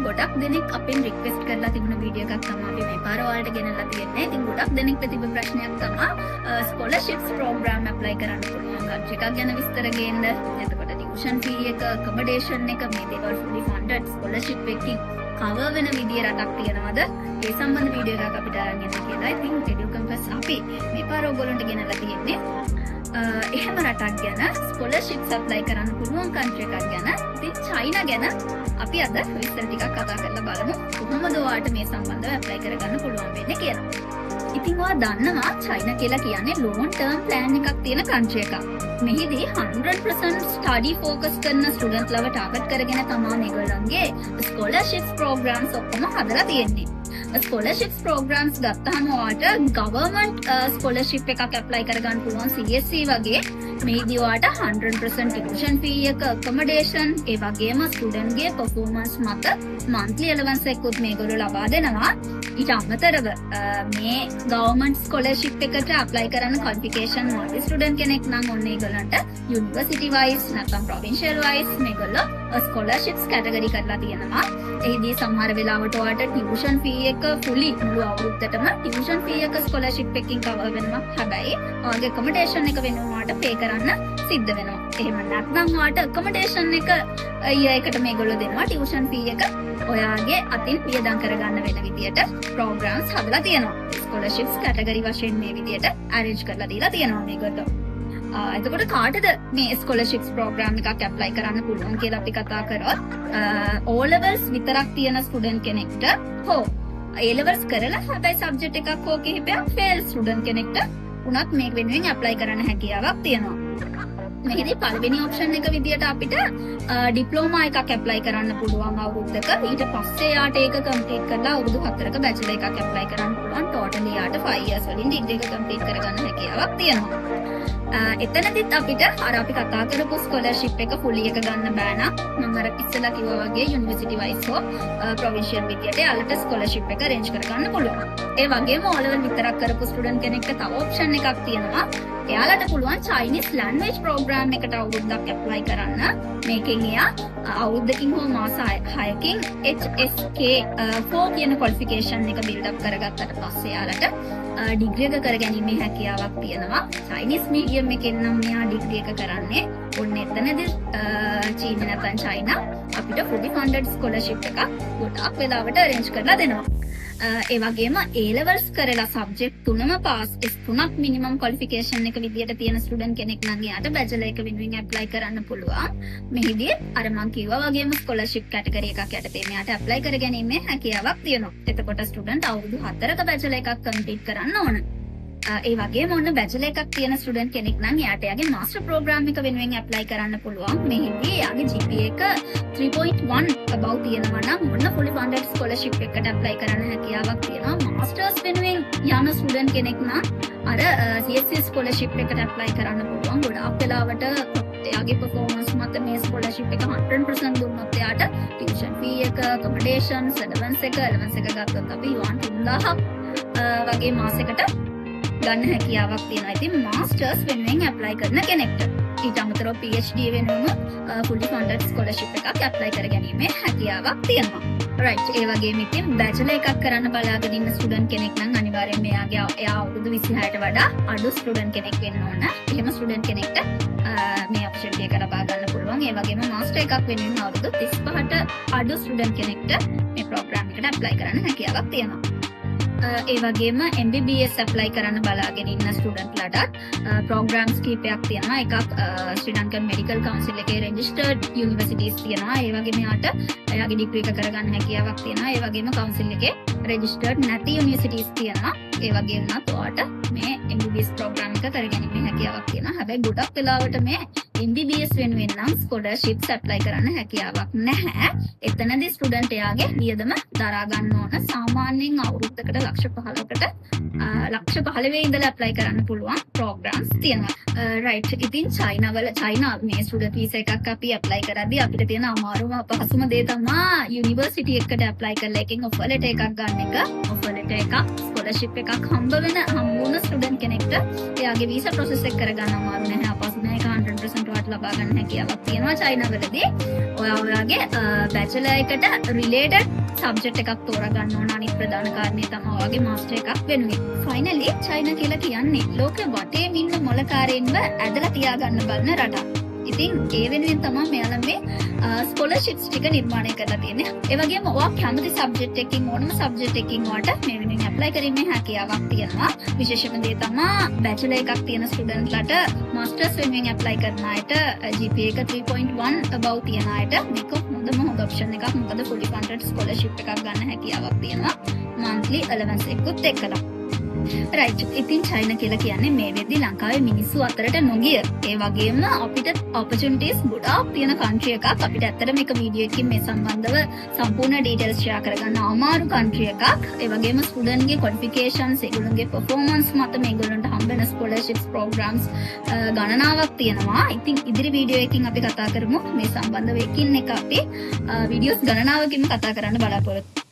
ගොඩක් දෙනෙක් අපෙන් රික්වෙස්ට් කරලා තිබුණ වීඩියෝ එකක් තමයි අපි මේ පාර ඔයාලට ගෙනල්ලා තියෙන්නේ. ඉතින් ගොඩක් දෙනෙක්ට තිබුණ ප්‍රශ්නයක් තමයි ස්කෝලර්ෂිප්ස් ප්‍රෝග්‍රෑම් ඇප්ලයි කරන්න පුළුවන් කන්ට්‍රි එකක් ගැන විස්තර ගේන්න. එතකොට ටියුෂන් ෆී එක, accommodation එක, මේ දේවල් fully funded ස්කෝලර්ෂිප් එකකින් කවර් වෙන විදිය රටක් තියනවද? ඒ සම්බන්ධ වීඩියෝ එකක් අපිට අරන් එන්න කියලා. ඉතින් EduCampus අපි මේ පාර ඔයගොල්ලන්ට ගෙනල්ලා තියෙන්නේ එහෙම රටක් ගැන ස්කෝලර්ෂිප්ස් ඇප්ලයි කරන්න පුළුවන් කන්ට්‍රි එකක් ගැන. ඉතින් චයිනා ගැන අපි අද විස්තර ටිකක් කතා කරලා බලමු. කොහොමද ඔයාලට මේ සම්බන්ධව ඇප්ලයි කරගන්න පුළුවන් වෙන්නේ කියලා. ඉතින් ඔයා දන්නවා චයිනා කියලා කියන්නේ long term plan එකක් තියෙන කන්ට්‍රි එකක්. මෙහිදී 100% study focus කරන ස්ටුඩන්ට් ලව ටාගට් කරගෙන තමයි මේගොල්ලන්ගේ scholarships programs ඔක්කොම හදලා තියෙන්නේ. scholarships programs ගත්තහම ඔයාලට government scholarship එකක් apply කරගන්න පුළුවන් CSE වගේ. මේදී ඔයාලට 100% tuition fee එක, accommodation, ඒ වගේම student ගේ performance මත monthly allowance එකකුත් මේගොල්ලෝ ලබා දෙනවා. ඊට අමතරව මේ government scholarship එකට apply කරන qualification මොකද student කෙනෙක් නම් ඔන්න ඒගොල්ලන්ට university wise නැත්නම් provincial wise මේගොල්ලෝ scholarships category කරලා තියෙනවා. එහිදී සමහර වෙලාවට ඔයාලට tuition fee එක fully මුළු අවුරුද්දටම tuition fee එක scholarship එකකින් cover වෙනවා. හැබැයි ඔයාගේ accommodation එක වෙනුවෙන් ඔයාලට pay කරන්න සිද්ධ වෙනවා. එහෙම නැත්නම් ඔයාලට accommodation එක year එකට මේගොල්ලෝ දෙනවා. tuition fee එක ඔයාගේ අතින් වියදම් කරගන්න වෙන විදියට programs හදලා තියෙනවා. scholarships category වශයෙන් මේ විදියට arrange කරලා දීලා තියෙනවා මේගොල්ලෝ. එතකොට කාටද මේ scholarships program එකක් apply කරන්න පුළුවන් කියලා අපි කතා කරොත් O levels විතරක් තියෙන student කෙනෙක්ට හෝ A levels කරලා හැබැයි subject එකක් හෝ කිහිපයක් fail student කෙනෙක්ට උනත් මේක වෙනුවෙන් apply කරන්න හැකියාවක් තියෙනවා. මෙහිදී පළවෙනි option එක විදියට අපිට diploma එකක් apply කරන්න පුළුවන් අවුරුද්දක. ඊට පස්සේ යාට ඒක complete කරලා අවුරුදු 4ක bachelor එකක් apply කරන්න පුළුවන්. totally යාට 5 years වලින් degree එක complete කරගන්න හැකියාවක් තියෙනවා. එතනදිත් අපිට අර අපි කතා කරපු ස්කෝලර්ෂිප් එක fully එක ගන්න බෑ නම් මම අර ඉස්සෙල්ලා කිව්වා වගේ යුනිවර්සිටි වයිස් හෝ ප්‍රොවින්ෂියල් විදියට යාලට ස්කෝලර්ෂිප් එක arrange කරගන්න පුළුවන්. ඒ වගේම O level විතරක් කරපු ස්ටුඩන්ට් කෙනෙක්ට තව option එකක් තියෙනවා. එයාලට පුළුවන් Chinese language program එකට අවුරුද්දක් apply කරන්න. මේකෙන් එයා අවුරුද්දකින් හෝ මාස 6කින් HSK 4 කියන qualification එක build up කරගත්තට පස්සේ එයාලට ඩිග්‍රී එක කරගැනීමේ හැකියාවක් තියෙනවා. Chinese medium එකෙන් නම් මෙයා ඩිග්‍රී එක කරන්නේ. ඔන්න එතනදී චීන නැත්නම් චයිනා අපිට fully funded scholarship එකක් ගොඩක් වෙලාවට arrange කරලා දෙනවා. ඒ වගේම A levels කරලා subject 3ම pass S3ක් minimum qualification එක විදියට තියෙන student කෙනෙක් නම් එයාට bachelor එක වෙනුවෙන් apply කරන්න පුළුවන්. මෙහිදී අර මම කිව්වා වගේම scholarship category එකක් යටතේ මෙයාට apply කරගැනීමේ හැකියාවක් තියෙනවා. එතකොට student අවුරුදු 4ක bachelor එකක් complete කරන්න ඕන. ඒ වගේම ඔන්න bachelor එකක් තියෙන student කෙනෙක් නම් එයාට එයාගේ master program එක වෙනුවෙන් apply කරන්න පුළුවන්. මෙහිදී එයාගේ GPA එක 3.1 above තියෙනවා නම් ඔන්න fully funded scholarship එකට apply කරන්න හැකියාවක් තියෙනවා. masters වෙනුවෙන් යන student කෙනෙක් නම් අර CSE scholarship එකට apply කරන්න පුළුවන්. ගොඩාක් වෙලාවට එයාගේ performance මත මේ scholarship එක 100% දුන්නොත් එයාට tuition fee එක, accommodation, allowance එක ගත්තොත් අපි yuan 3000ක් වගේ මාසෙකට ගන්න හැකියාවක් තියෙනවා. ඉතින් masters වෙනුවෙන් apply කරන කෙනෙක්ට ඊට අමතරව PhD වෙනුවෙන් fully funded scholarship එකක් apply කරගැනීමේ හැකියාවක් තියෙනවා. right. ඒ වගේම ඉතින් bachelor එකක් කරන්න බලාගෙන ඉන්න student කෙනෙක් නම් අනිවාර්යෙන්ම එයා අවුරුදු 26ට වඩා අඩු student කෙනෙක් වෙන්න ඕන. එහෙම student කෙනෙක්ට මේ option එක ලබා ගන්න පුළුවන්. ඒ වගේම master එකක් වෙනුවෙන් අවුරුදු 35ට අඩු student කෙනෙක්ට මේ program එකට apply කරන්න හැකියාවක් තියෙනවා. ඒ වගේම MBBS apply කරන්න බලාගෙන ඉන්න ස්ටුඩන්ට්ලට programs කීපයක් තියෙනවා. එකක් ශ්‍රී ලංකන් මෙඩිකල් කවුන්සිල් එකේ registered universities තියෙනවා. ඒ වගේම යාට එයාගේ ඩිග්‍රී එක කරගන්න හැකියාවක් තියෙනවා. ඒ වගේම කවුන්සිල් එකේ registered නැති universities තියෙනවා. ඒ වගේම උනත් ඔයාට මේ MBBS program එක කරගැනීමේ හැකියාවක් තියෙනවා. හැබැයි ගොඩක් වෙලාවට මේ MBBS වෙනුවෙන් නම් scholarships apply කරන්න හැකියාවක් නැහැ. එතනදී ස්ටුඩන්ට් එයාගේ වියදම දරා ගන්න ඕන. සාමාන්‍යයෙන් අවුරුද්දකට ලක්ෂ 15 ඉඳලා apply කරන්න පුළුවන් programs තියෙනවා. right. ඉතින් චයිනා මේ student visa එකක් අපි apply කරද්දී අපිට තියෙන අමාරුම අපහසුම දේ තමයි university එකකට apply කරලා එකෙන් offer letter එකක් ගන්න එක. offer letter එකක් scholarship එකක් හම්බ වුණ student කෙනෙක්ට එයාගේ visa process එක කරගන්න අමාරු නැහැ. අපහසු නැහැ. 100% discount වලට ලබා ගන්න හැකියාවක් තියෙනවා චයිනා වලදී. ඔයාගේ bachelor එකට related subject එකක් තෝරගන්න ඕන. අනිත් ප්‍රධාන කාරණේ තමයි ඔයාගේ master එකක් වෙනුවෙන්. finally චයිනා කියලා කියන්නේ ලෝකෙ වටේම ඉන්න මොලකාරයින්ව ඇදලා තියාගන්න බලන රටක්. ඉතින් ඒ වෙනුවෙන් තමයි මෙයාලා මේ ස්කෝලර්ෂිප්ස් ටික නිර්මාණය කරලා තියෙන්නේ. ඒ වගේම ඔයා කැමති සබ්ජෙක්ට් එකකින් ඕනම සබ්ජෙක්ට් එකකින් ඔයාට මේ වෙනුවෙන් ඇප්ලයි කිරීමේ හැකියාවක් තියෙනවා. විශේෂම දේ තමයි බැචලර් එකක් තියෙන ස්ටුඩන්ට්ලාට මාස්ටර්ස් වෙනුවෙන් ඇප්ලයි කරන අයට GPA එක 3.1 above තියන අයට මේක හොඳ ඔප්ෂන් එකක්. මොකද fully funded scholarship එකක් ගන්න හැකියාවක් තියෙනවා. monthly allowance එකකුත් එක්කලා. right. ඉතින් චයිනා කියලා කියන්නේ මේ වෙද්දි ලංකාවේ මිනිස්සු අතරට නොගිය ඒ වගේම අපිට opportunities ගොඩාක් තියෙන country එකක්. අපිට ඇත්තට මේක වීඩියෝ එකකින් මේ සම්බන්ධව සම්පූර්ණ details share කරගන්න අමාරු country එකක්. ඒ වගේම student ගේ qualifications ඒගොල්ලන්ගේ performance මත මේගොල්ලන්ට හම්බෙන scholarships programs ගණනාවක් තියෙනවා. ඉතින් ඉදිරි වීඩියෝ එකකින් අපි කතා කරමු මේ සම්බන්ධව. එකින් එක අපි videos ගණනාවකින් කතා කරන්න බලාපොරොත්තු